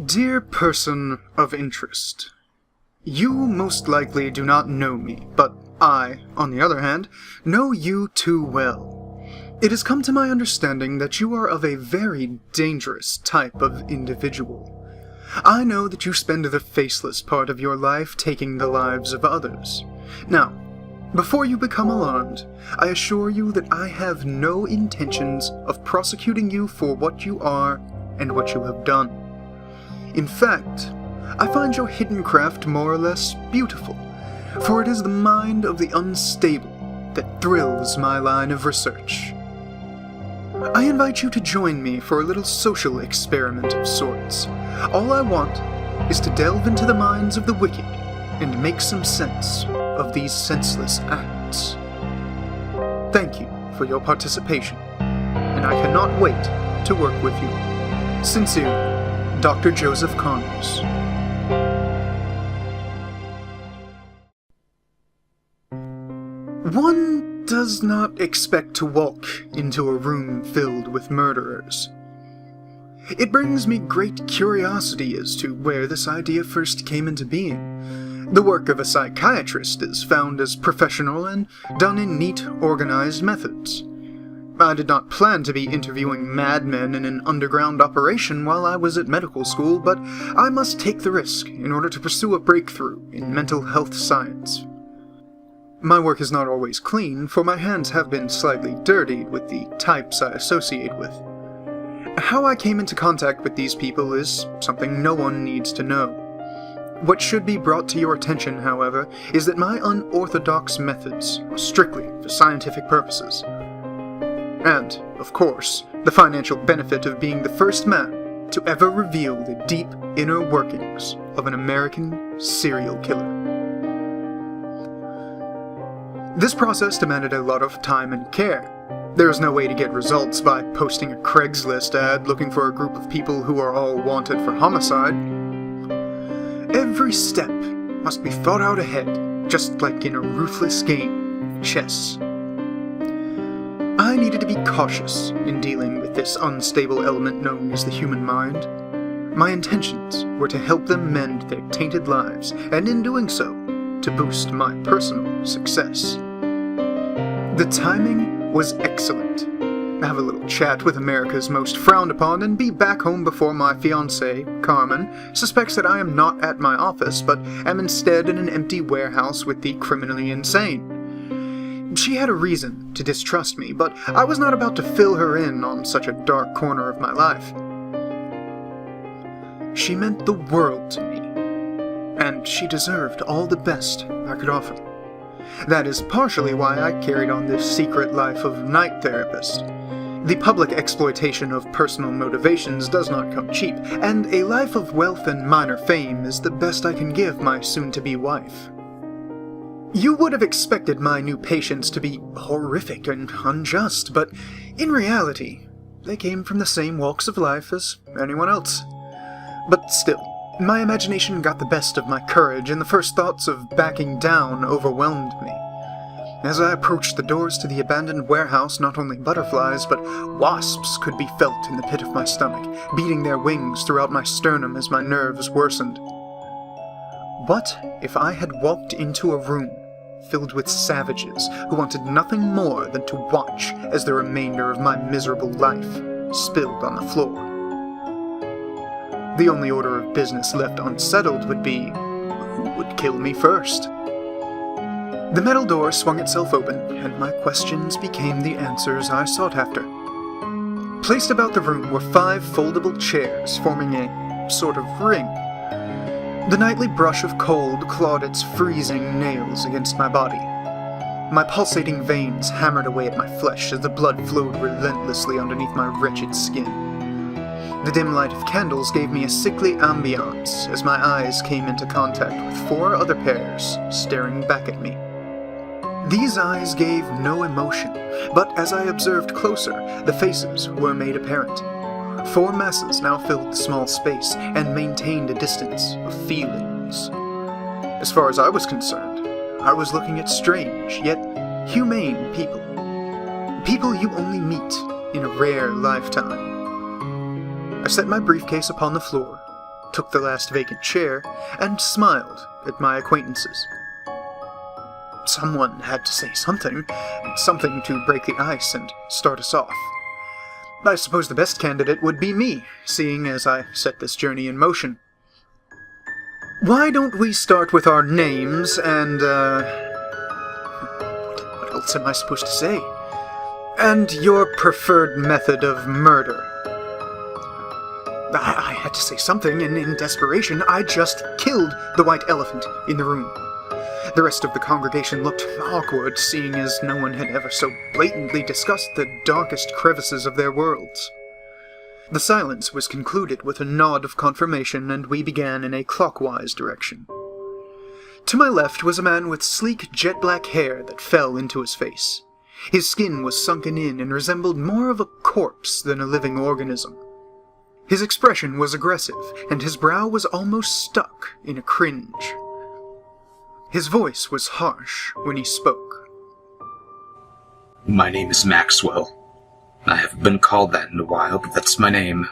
Dear person of interest, you most likely do not know me, but I, on the other hand, know you too well. It has come to my understanding that you are of a very dangerous type of individual. I know that you spend the faceless part of your life taking the lives of others. Now, before you become alarmed, I assure you that I have no intentions of prosecuting you for what you are and what you have done. In fact, I find your hidden craft more or less beautiful, for it is the mind of the unstable that thrills my line of research. I invite you to join me for a little social experiment of sorts. All I want is to delve into the minds of the wicked and make some sense of these senseless acts. Thank you for your participation, and I cannot wait to work with you. Sincerely, Dr. Joseph Connors. One does not expect to walk into a room filled with murderers. It brings me great curiosity as to where this idea first came into being. The work of a psychiatrist is found as professional and done in neat, organized methods. I did not plan to be interviewing madmen in an underground operation while I was at medical school, but I must take the risk in order to pursue a breakthrough in mental health science. My work is not always clean, for my hands have been slightly dirtied with the types I associate with. How I came into contact with these people is something no one needs to know. What should be brought to your attention, however, is that my unorthodox methods are strictly for scientific purposes. And, of course, the financial benefit of being the first man to ever reveal the deep inner workings of an American serial killer. This process demanded a lot of time and care. There is no way to get results by posting a Craigslist ad looking for a group of people who are all wanted for homicide. Every step must be thought out ahead, just like in a ruthless game of chess. I needed to be cautious in dealing with this unstable element known as the human mind. My intentions were to help them mend their tainted lives, and in doing so, to boost my personal success. The timing was excellent. Have a little chat with America's most frowned upon and be back home before my fiancée, Carmen, suspects that I am not at my office, but am instead in an empty warehouse with the criminally insane. She had a reason to distrust me, but I was not about to fill her in on such a dark corner of my life. She meant the world to me, and she deserved all the best I could offer. That is partially why I carried on this secret life of night therapist. The public exploitation of personal motivations does not come cheap, and a life of wealth and minor fame is the best I can give my soon-to-be wife. You would have expected my new patients to be horrific and unjust, but in reality, they came from the same walks of life as anyone else. But still, my imagination got the best of my courage, and the first thoughts of backing down overwhelmed me. As I approached the doors to the abandoned warehouse, not only butterflies, but wasps could be felt in the pit of my stomach, beating their wings throughout my sternum as my nerves worsened. What if I had walked into a room filled with savages who wanted nothing more than to watch as the remainder of my miserable life spilled on the floor? The only order of business left unsettled would be, who would kill me first? The metal door swung itself open, and my questions became the answers I sought after. Placed about the room were 5 foldable chairs forming a sort of ring. The nightly brush of cold clawed its freezing nails against my body. My pulsating veins hammered away at my flesh as the blood flowed relentlessly underneath my wretched skin. The dim light of candles gave me a sickly ambiance as my eyes came into contact with 4 other pairs staring back at me. These eyes gave no emotion, but as I observed closer, the faces were made apparent. 4 masses now filled the small space and maintained a distance of feelings. As far as I was concerned, I was looking at strange, yet humane people. People you only meet in a rare lifetime. I set my briefcase upon the floor, took the last vacant chair, and smiled at my acquaintances. Someone had to say something to break the ice and start us off. I suppose the best candidate would be me, seeing as I set this journey in motion. Why don't we start with our names and, what else am I supposed to say? And your preferred method of murder. I had to say something, and in desperation, I just killed the white elephant in the room. The rest of the congregation looked awkward, seeing as no one had ever so blatantly discussed the darkest crevices of their worlds. The silence was concluded with a nod of confirmation, and we began in a clockwise direction. To my left was a man with sleek jet-black hair that fell into his face. His skin was sunken in and resembled more of a corpse than a living organism. His expression was aggressive, and his brow was almost stuck in a cringe. His voice was harsh when he spoke. My name is Maxwell. I haven't been called that in a while, but that's my name.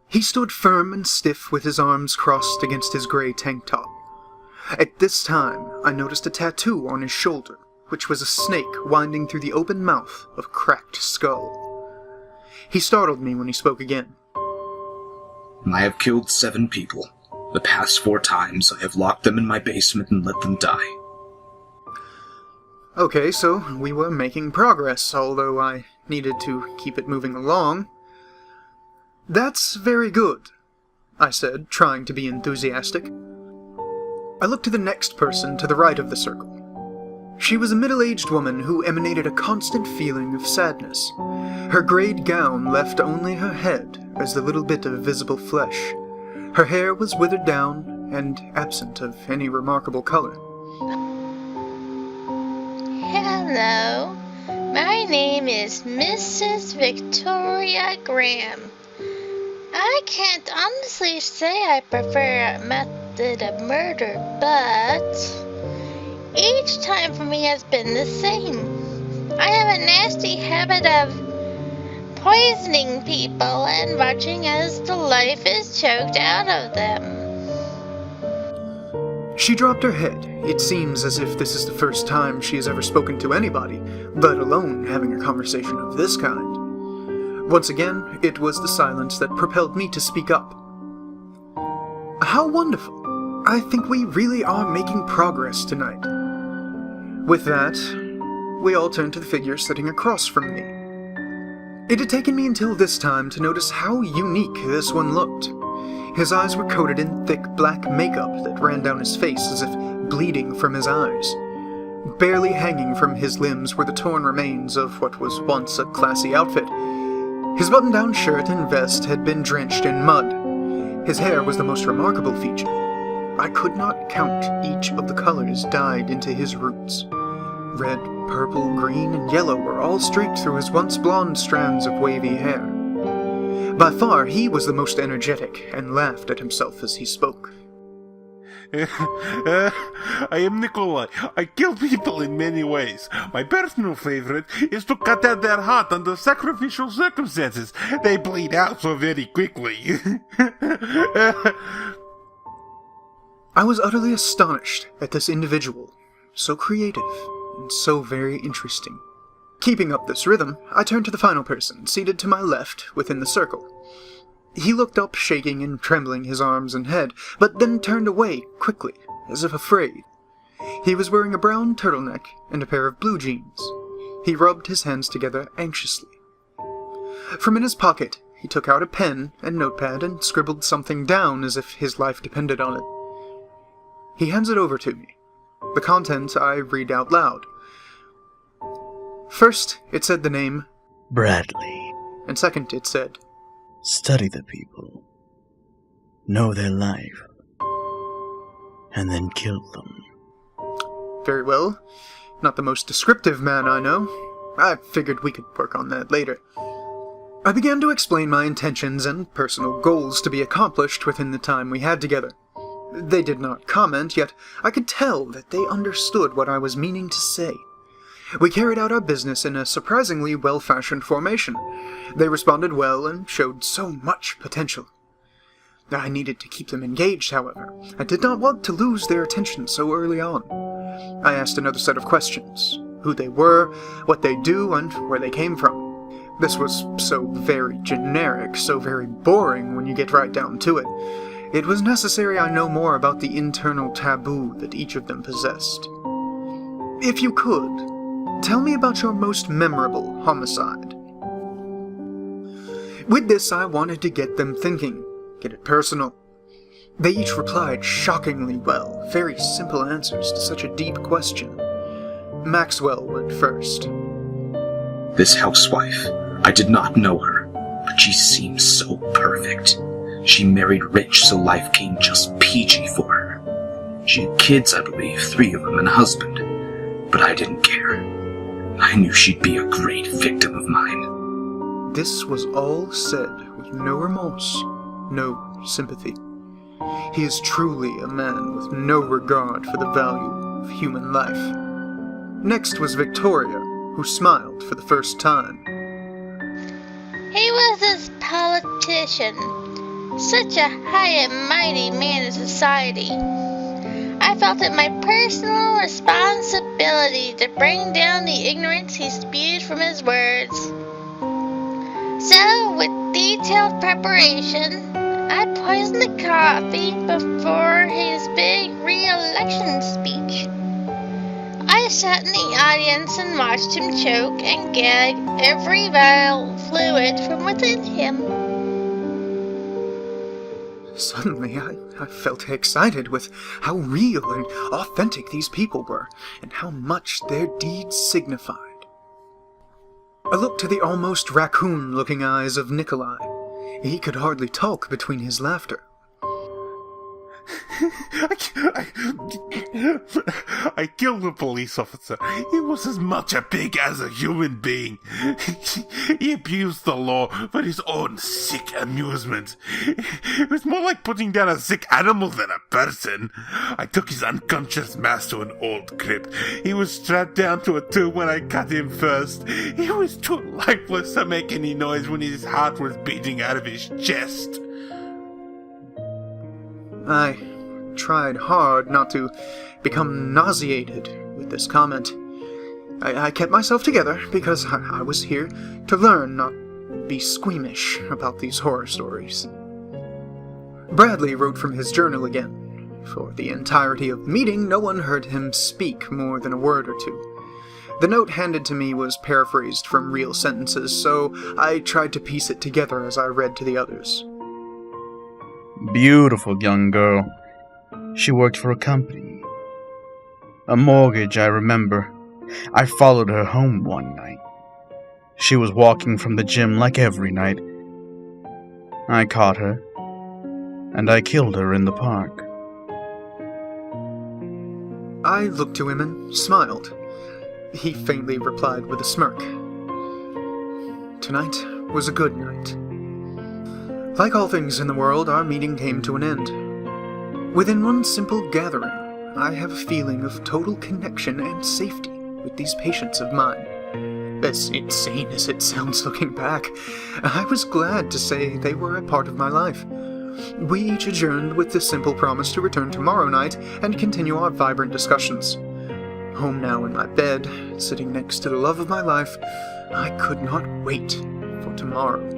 He stood firm and stiff with his arms crossed against his gray tank top. At this time, I noticed a tattoo on his shoulder, which was a snake winding through the open mouth of a cracked skull. He startled me when he spoke again. I have killed 7 people. The past 4 times, I have locked them in my basement and let them die. Okay, so we were making progress, although I needed to keep it moving along. That's very good, I said, trying to be enthusiastic. I looked to the next person to the right of the circle. She was a middle-aged woman who emanated a constant feeling of sadness. Her grayed gown left only her head as the little bit of visible flesh. Her hair was withered down and absent of any remarkable color. Hello, my name is Mrs. Victoria Graham. I can't honestly say I prefer a method of murder, but each time for me has been the same. I have a nasty habit of poisoning people and watching as the life is choked out of them. She dropped her head. It seems as if this is the first time she has ever spoken to anybody, let alone having a conversation of this kind. Once again, it was the silence that propelled me to speak up. How wonderful! I think we really are making progress tonight. With that, we all turned to the figure sitting across from me. It had taken me until this time to notice how unique this one looked. His eyes were coated in thick black makeup that ran down his face as if bleeding from his eyes. Barely hanging from his limbs were the torn remains of what was once a classy outfit. His button-down shirt and vest had been drenched in mud. His hair was the most remarkable feature. I could not count each of the colors dyed into his roots. Red, purple, green, and yellow were all streaked through his once blonde strands of wavy hair. By far, he was the most energetic, and laughed at himself as he spoke. I am Nikolai. I kill people in many ways. My personal favorite is to cut out their heart under sacrificial circumstances. They bleed out so very quickly. I was utterly astonished at this individual, so creative and so very interesting. Keeping up this rhythm, I turned to the final person, seated to my left within the circle. He looked up, shaking and trembling his arms and head, but then turned away quickly, as if afraid. He was wearing a brown turtleneck and a pair of blue jeans. He rubbed his hands together anxiously. From in his pocket, he took out a pen and notepad and scribbled something down as if his life depended on it. He hands it over to me. The content I read out loud. First, it said the name Bradley. And second, it said, Study the people. Know their life. And then kill them. Very well. Not the most descriptive man I know. I figured we could work on that later. I began to explain my intentions and personal goals to be accomplished within the time we had together. They did not comment, yet I could tell that they understood what I was meaning to say. We carried out our business in a surprisingly well-fashioned formation. They responded well and showed so much potential. I needed to keep them engaged, however. I did not want to lose their attention so early on. I asked another set of questions: who they were, what they do, and where they came from. This was so very generic, so very boring when you get right down to it. It was necessary I know more about the internal taboo that each of them possessed. If you could, tell me about your most memorable homicide. With this, I wanted to get them thinking, get it personal. They each replied shockingly well, very simple answers to such a deep question. Maxwell went first. This housewife, I did not know her, but she seems so perfect. She married rich, so life came just peachy for her. She had kids, I believe, 3 of them, and a husband. But I didn't care. I knew she'd be a great victim of mine. This was all said with no remorse, no sympathy. He is truly a man with no regard for the value of human life. Next was Victoria, who smiled for the first time. He was this politician, such a high and mighty man of society. I felt it my personal responsibility to bring down the ignorance he spewed from his words. So, with detailed preparation, I poisoned the coffee before his big re-election speech. I sat in the audience and watched him choke and gag every vital fluid from within him. Suddenly, I felt excited with how real and authentic these people were, and how much their deeds signified. I looked to the almost raccoon-looking eyes of Nikolai. He could hardly talk between his laughter. I killed a police officer. He was as much a pig as a human being. He abused the law for his own sick amusement. It was more like putting down a sick animal than a person. I took his unconscious mass to an old crypt. He was strapped down to a tube when I cut him first. He was too lifeless to make any noise when his heart was beating out of his chest. I tried hard not to become nauseated with this comment. I kept myself together because I was here to learn, not be squeamish about these horror stories. Bradley wrote from his journal again. For the entirety of the meeting, no one heard him speak more than a word or two. The note handed to me was paraphrased from real sentences, so I tried to piece it together as I read to the others. Beautiful young girl. She worked for a company. A mortgage, I remember. I followed her home one night. She was walking from the gym like every night. I caught her, and I killed her in the park. I looked to him and smiled. He faintly replied with a smirk. Tonight was a good night. Like all things in the world, our meeting came to an end. Within one simple gathering, I have a feeling of total connection and safety with these patients of mine. As insane as it sounds looking back, I was glad to say they were a part of my life. We each adjourned with the simple promise to return tomorrow night and continue our vibrant discussions. Home now in my bed, sitting next to the love of my life, I could not wait for tomorrow.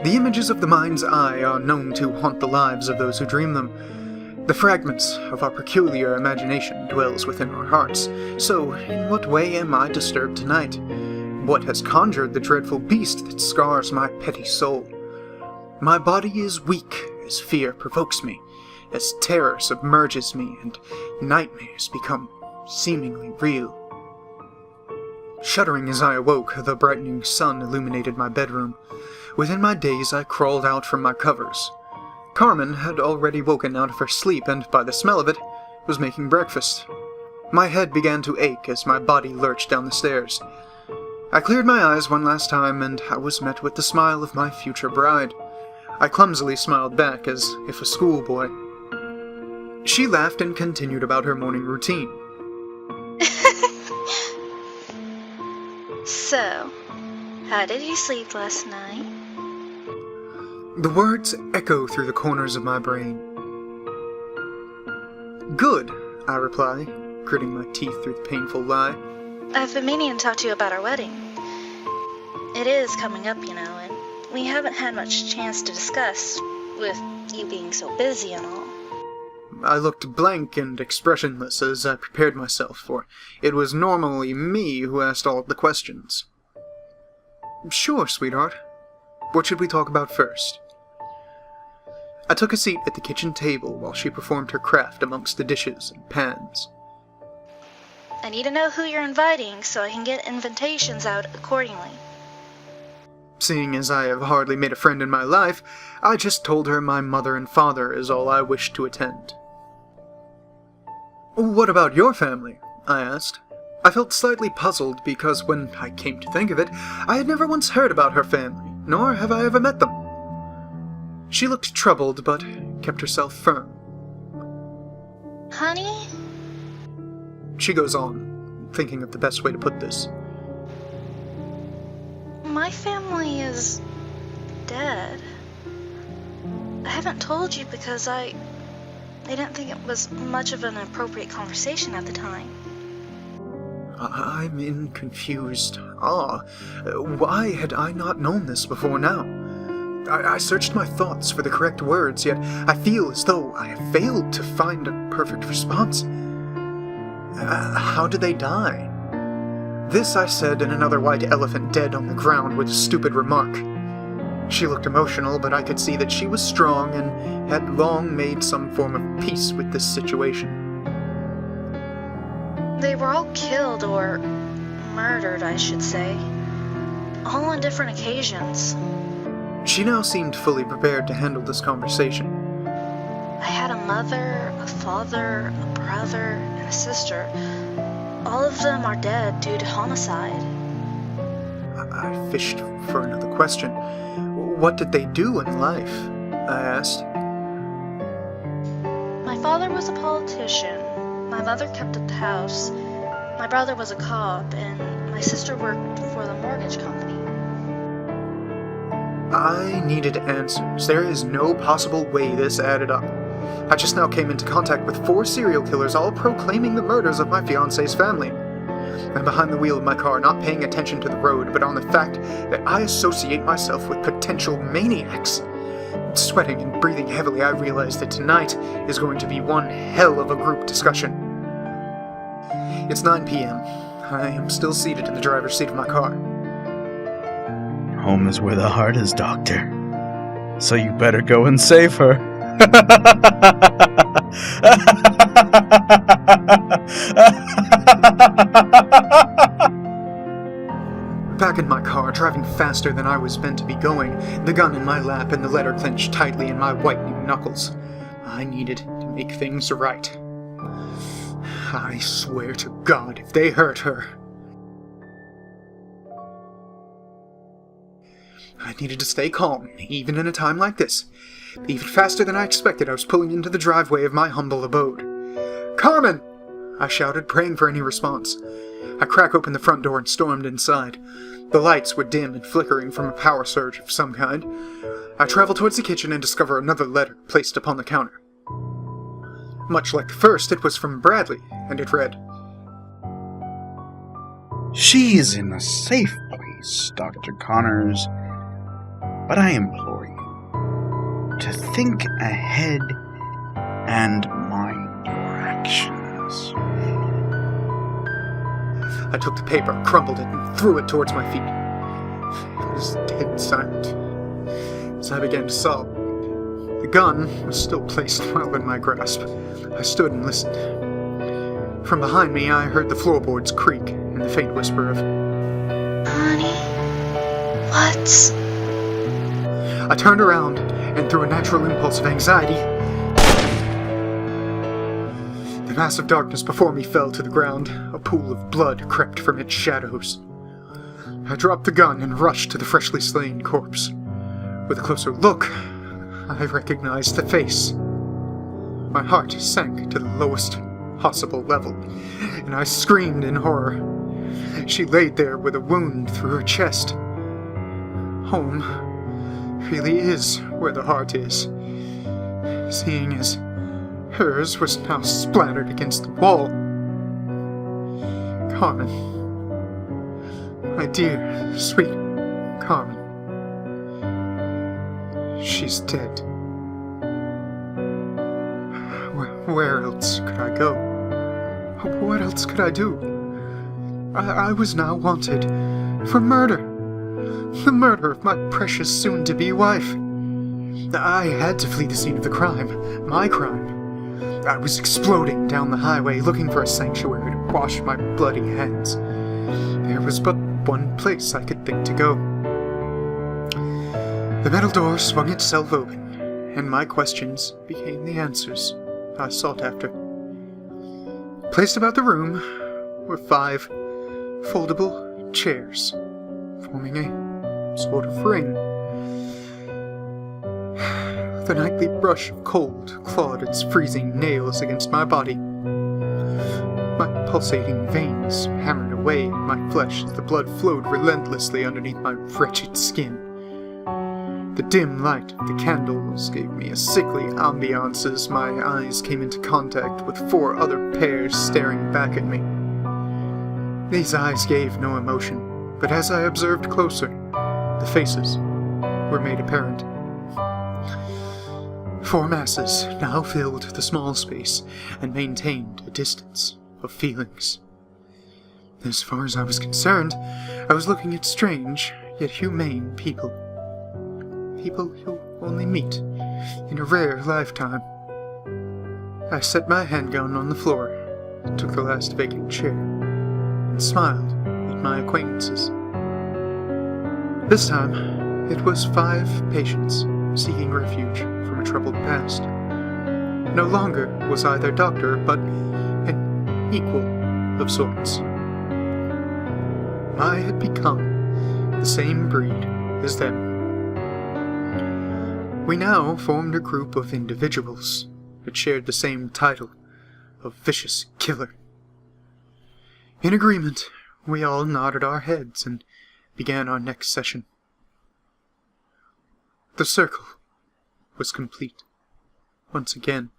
The images of the mind's eye are known to haunt the lives of those who dream them. The fragments of our peculiar imagination dwells within our hearts. So, in what way am I disturbed tonight? What has conjured the dreadful beast that scars my petty soul? My body is weak as fear provokes me, as terror submerges me, and nightmares become seemingly real. Shuddering as I awoke, the brightening sun illuminated my bedroom. Within my daze, I crawled out from my covers. Carmen had already woken out of her sleep, and by the smell of it, was making breakfast. My head began to ache as my body lurched down the stairs. I cleared my eyes one last time, and I was met with the smile of my future bride. I clumsily smiled back, as if a schoolboy. She laughed and continued about her morning routine. So, how did you sleep last night? The words echo through the corners of my brain. Good, I reply, gritting my teeth through the painful lie. I've been meaning to talk to you about our wedding. It is coming up, and we haven't had much chance to discuss, with you being so busy and all. I looked blank and expressionless as I prepared myself, for it was normally me who asked all of the questions. Sure, sweetheart. What should we talk about first? I took a seat at the kitchen table while she performed her craft amongst the dishes and pans. I need to know who you're inviting so I can get invitations out accordingly. Seeing as I have hardly made a friend in my life, I just told her my mother and father is all I wish to attend. What about your family? I asked. I felt slightly puzzled because when I came to think of it, I had never once heard about her family, nor have I ever met them. She looked troubled, but kept herself firm. Honey? She goes on, thinking of the best way to put this. My family is dead. I haven't told you because I didn't think it was much of an appropriate conversation at the time. I'm in confused awe. Why had I not known this before now? I searched my thoughts for the correct words, yet I feel as though I have failed to find a perfect response. How did they die? This I said in another white elephant dead on the ground with a stupid remark. She looked emotional, but I could see that she was strong and had long made some form of peace with this situation. They were all killed, or murdered, I should say. All on different occasions. She now seemed fully prepared to handle this conversation. I had a mother, a father, a brother, and a sister. All of them are dead due to homicide. I fished for another question. What did they do in life? I asked. My father was a politician. My mother kept the house. My brother was a cop, and my sister worked for the mortgage company. I needed answers. There is no possible way this added up. I just now came into contact with 4 serial killers, all proclaiming the murders of my fiancé's family. I'm behind the wheel of my car, not paying attention to the road, but on the fact that I associate myself with potential maniacs. Sweating and breathing heavily, I realize that tonight is going to be one hell of a group discussion. It's 9 p.m. I am still seated in the driver's seat of my car. Home is where the heart is, Doctor. So you better go and save her. Back in my car, driving faster than I was meant to be going, the gun in my lap and the letter clenched tightly in my whitening knuckles. I needed to make things right. I swear to God, if they hurt her... I needed to stay calm, even in a time like this. Even faster than I expected, I was pulling into the driveway of my humble abode. "Carmen!" I shouted, praying for any response. I cracked open the front door and stormed inside. The lights were dim and flickering from a power surge of some kind. I traveled towards the kitchen and discovered another letter placed upon the counter. Much like the first, it was from Bradley, and it read, She is in a safe place, Dr. Connors. But I implore you to think ahead and mind your actions. I took the paper, crumpled it, and threw it towards my feet. It was dead silent. As I began to sob, the gun was still placed well in my grasp. I stood and listened. From behind me, I heard the floorboards creak and the faint whisper of, Honey, what? I turned around, and through a natural impulse of anxiety, the mass of darkness before me fell to the ground. A pool of blood crept from its shadows. I dropped the gun and rushed to the freshly slain corpse. With a closer look, I recognized the face. My heart sank to the lowest possible level, and I screamed in horror. She laid there with a wound through her chest. Home really is where the heart is, seeing as hers was now splattered against the wall. Carmen. My dear, sweet Carmen. She's dead. Where else could I go? What else could I do? I was now wanted for murder. The murder of my precious soon-to-be wife. I had to flee the scene of the crime. My crime. I was exploding down the highway looking for a sanctuary to wash my bloody hands. There was but one place I could think to go. The metal door swung itself open, and my questions became the answers I sought after. Placed about the room were 5 foldable chairs, forming a sort of ring. The nightly brush of cold clawed its freezing nails against my body. My pulsating veins hammered away at my flesh as the blood flowed relentlessly underneath my wretched skin. The dim light of the candles gave me a sickly ambiance as my eyes came into contact with 4 other pairs staring back at me. These eyes gave no emotion, but as I observed closer, the faces were made apparent. 4 masses now filled the small space and maintained a distance of feelings. As far as I was concerned, I was looking at strange, yet humane people. People you'll only meet in a rare lifetime. I set my handgun on the floor, took the last vacant chair, and smiled at my acquaintances. This time, it was 5 patients seeking refuge from a troubled past. No longer was I their doctor, but an equal of sorts. I had become the same breed as them. We now formed a group of individuals that shared the same title of vicious killer. In agreement, we all nodded our heads and began our next session. The circle was complete once again.